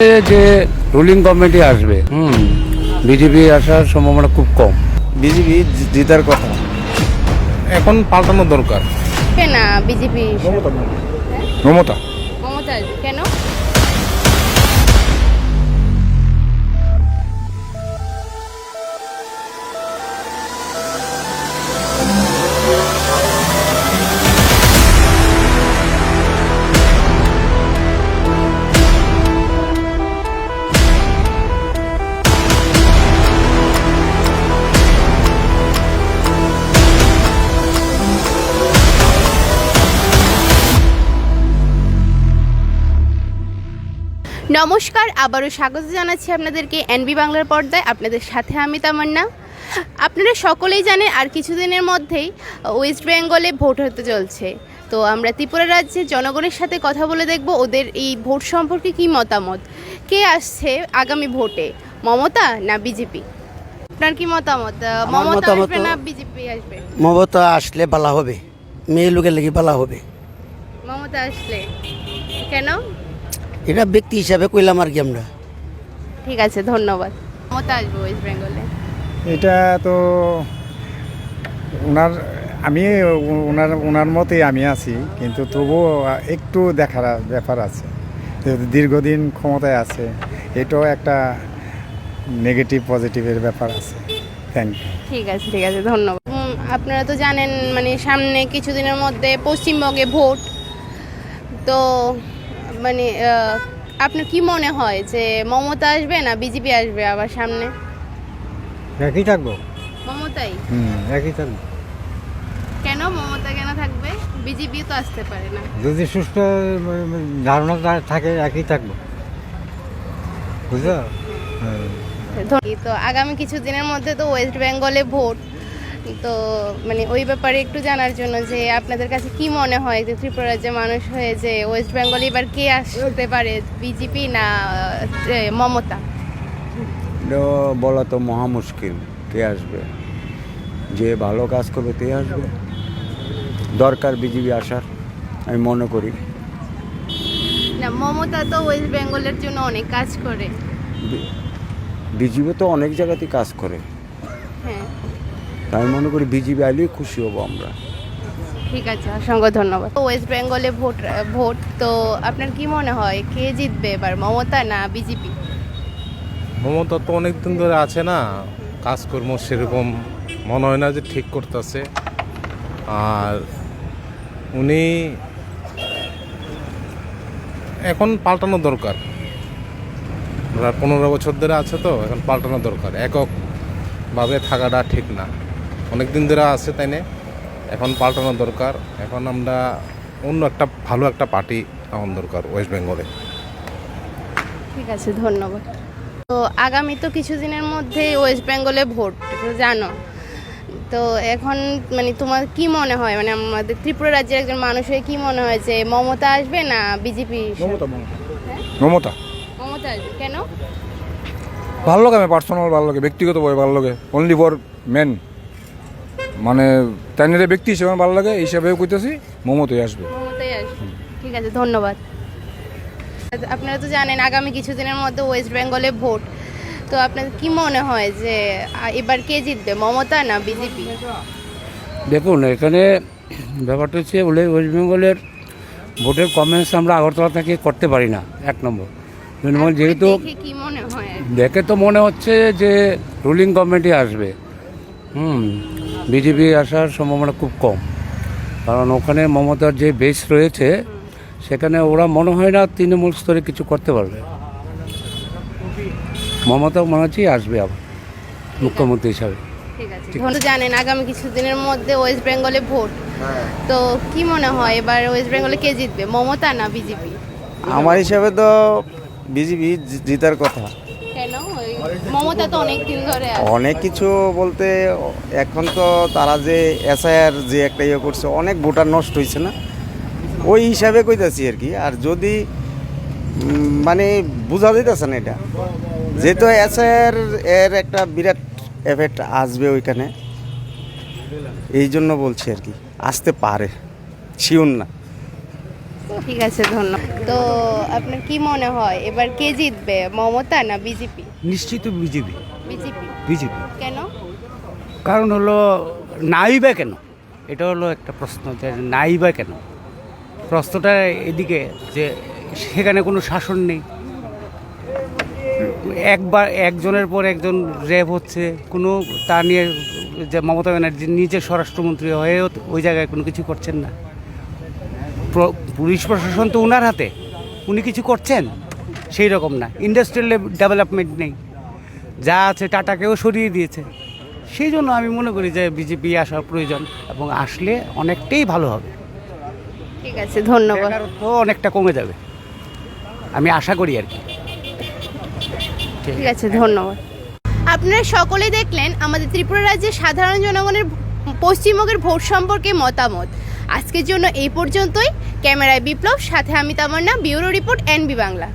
যে রুলিং গভর্নমেন্টই আসবে বিজেপি আসার সম্ভাবনা খুব কম। বিজেপি জেতার কথা। এখন পাল্টানো দরকার। কেন বিজেপি? মমতা মমতা কেন? নমস্কার, আবারও স্বাগত জানাচ্ছি আপনাদেরকে এনবি বাংলার পর্দায়। আপনাদের সাথে আমি তামান্না। আপনারা সকলেই জানেন আর কিছুদিনের মধ্যেই ওয়েস্ট বেঙ্গলে ভোট হতে চলছে। তো আমরা ত্রিপুরা রাজ্যের জনগণের সাথে কথা বলে দেখব ওদের এই ভোট সম্পর্কে কী মতামত। কে আসছে আগামী ভোটে, মমতা না বিজেপি? আপনার কি মতামত? মমতা আসবে না বিজেপি আসবে? মমতা আসলে ভালো হবে, মেয়ে লোকের লেগে ভালো হবে। মমতা আসলে কেন? এটা ব্যক্তি হিসাবে কইলাম আর কি আমরা। ঠিক আছে, ধন্যবাদ। মমতা আসবে ওয়েস্ট বেঙ্গলে। এটা তো ওনার মতেই আমি আছি, কিন্তু তবুও একটু দেখার ব্যাপার আছে। দীর্ঘদিন ক্ষমতায় আছে, এটাও একটা নেগেটিভ পজিটিভের ব্যাপার আছে। Thank you. ঠিক আছে, ধন্যবাদ। আপনারা তো জানেন মানে সামনে কিছুদিনের মধ্যে পশ্চিমবঙ্গে ভোট। তো মানে আপনার কি মনে হয় যে মমতা আসবে না বিজেপি আসবে আবার সামনে? একই থাকবো। মমতাই? একই থাকবো। কেন মমতা কেন থাকবে? বিজেপি তো আসতে পারে না। যদি সুস্থ ধারণা থাকে একই থাকবো, বুঝলো? তো আগামী কিছুদিনের মধ্যে তো ওয়েস্ট বেঙ্গলে ভোট। তো মানে ওই ব্যাপারে একটু জানার জন্য যে আপনাদের কাছে কি মনে হয় যে ত্রিপুরা রাজ্যের মানুষ হয়ে যে ওয়েস্ট বেঙ্গলে এবার কে আসতে পারে, বিজেপি না মমতা? বলা তো মহা মুশকিল, কে আসবে। যে ভালো কাজ করবে তে আসবে। দরকার বিজেপি আসার, আমি মনে করি। না, মমতা তো ওয়েস্ট বেঙ্গলের জন্য অনেক কাজ করে। বিজেপি তো অনেক জায়গাতেই কাজ করে, হ্যাঁ, তাই আমি মনে করি বিজেপি আইলেই খুশি হব আমরা। ঠিক আছে, অসংখ্য ধন্যবাদ। ওয়েস্ট বেঙ্গলে ভোট তো আপনার কি মনে হয় কে জিতবে এবার, মমতা না বিজেপি? মমতা তো অনেকদিন ধরে আছে না, কাজকর্ম সেরকম মনে হয় না যে ঠিক করতেছে। আর উনি এখন পাল্টানো দরকার। 15 বছর ধরে আছে, তো এখন পাল্টানো দরকার। এককভাবে থাকাটা ঠিক না, অনেক দিন ধরে আছে, তাই না? এখন পাল্টানো দরকার। এখন আমরা অন্য একটা ভালো একটা পার্টি আমার দরকার ওয়েস্ট বেঙ্গলে। ঠিক আছে, ধন্যবাদ। তো আগামী তো কিছুদিনের মধ্যে ওয়েস্ট বেঙ্গলে ভোট, তো জানো। তো এখন মানে তোমার কি মনে হয়, মানে আমাদের ত্রিপুরা রাজ্যের একজন মানুষ হয়ে কি মনে হয় যে মমতা আসবে না বিজেপি? মমতা মমতা আসবে কেন? ভালো লাগে, আমি পার্সোনাল ভালো লাগে, ব্যক্তিগতভাবে ভালো লাগে। অনলি ফর মেন, মানে তাইনের ব্যক্তি হিসেবে ভালো লাগে, এই হিসাবেও কইতেছি মমতাই আসবে। মমতাই আসবে। ঠিক আছে, ধন্যবাদ। আপনারা তো জানেন আগামী কিছুদিনের মধ্যে ওয়েস্ট বেঙ্গলে ভোট। তো আপনাদের কি মনে হয় যে এবার কে জিতবে, মমতা না বিজেপি? দেখুন, এখানে ব্যাপারটা হচ্ছে বলে ওয়েস্ট বেঙ্গলের ভোটের কমেন্টস আমরা আগরতলা থেকে করতে পারি না। এক নম্বর যেহেতু দেখে কি মনে হয়? দেখে তো মনে হচ্ছে যে রুলিং গভর্নমেন্টই আসবে। বিজেপি আসার সম্ভাবনা খুব কম, কারণ ওখানে মমতার যে বেস রয়েছে সেখানে ওরা মনে হয় না তৃণমূল স্তরে কিছু করতে পারবে। মমতা মনে হচ্ছে আসবে আবার মুখ্যমন্ত্রী হিসাবে। ঠিক আছে, ধন্যবাদ। জানেন আগামী কিছুদিনের মধ্যে ওয়েস্ট বেঙ্গলে ভোট। তো কি মনে হয় এবার ওয়েস্ট বেঙ্গলে কে জিতবে, মমতা না বিজেপি? আমার হিসাবে তো বিজেপি জেতার কথা। কেন? মমতা তো অনেক দিন ধরে আছে। অনেক কিছু বলতে এখন তো তারা যে এসআইআর যে একটা ইয়ে করছে, অনেক ভোটার নষ্ট হয়েছে না, ওই হিসাবে কইতাছি আর কি। আর যদি মানে বোঝা যাইতেছে না এটা, যেহেতু এসআইআর এর একটা বিরাট এফেক্ট আসবে ওইখানে, এই জন্য বলছি আর কি। আসতে পারে, শিওর না। ঠিক আছে, ধন্যবাদ। তো আপনার কি মনে হয় এবার কে জিতবে, মমতা না বিজেপি? নিশ্চিত বিজেপি। বিজেপি কেন? কারণ হলো নাই বা কেন, এটা হলো একটা প্রশ্ন, যে নাই বা কেন। প্রশ্নটা এদিকে যে সেখানে কোনো শাসন নেই, একজনের পর একজন র্যাব হচ্ছে, কোনো তা নিয়ে যে মমতা ব্যানার্জি নিজে স্বরাষ্ট্রমন্ত্রী হয়েও ওই জায়গায় কোনো কিছু করছেন না। পুলিশ প্রশাসন তো ওনার হাতে, উনি কিছু করছেন সেই রকম না। ইন্ডাস্ট্রিয়াল ডেভেলপমেন্ট নেই, যা আছে টাটাকেও সরিয়ে দিয়েছে। সেই জন্য আমি মনে করি যে বিজেপি আসার প্রয়োজন, এবং আসলে অনেকটাই ভালো হবে। ঠিক আছে, ধন্যবাদ। বেকারত্ব অনেকটা কমে যাবে, আমি আশা করি আর কি। ঠিক আছে, ধন্যবাদ। আপনারা সকলেই দেখলেন আমাদের ত্রিপুরা রাজ্যের সাধারণ জনগণের পশ্চিমবঙ্গের ভোট সম্পর্কে মতামত। আজকের জন্য এই পর্যন্তই। ক্যামেরায় বিপ্লব, সাথে আমি তামান্না, ব্যুরো রিপোর্ট NB বাংলা।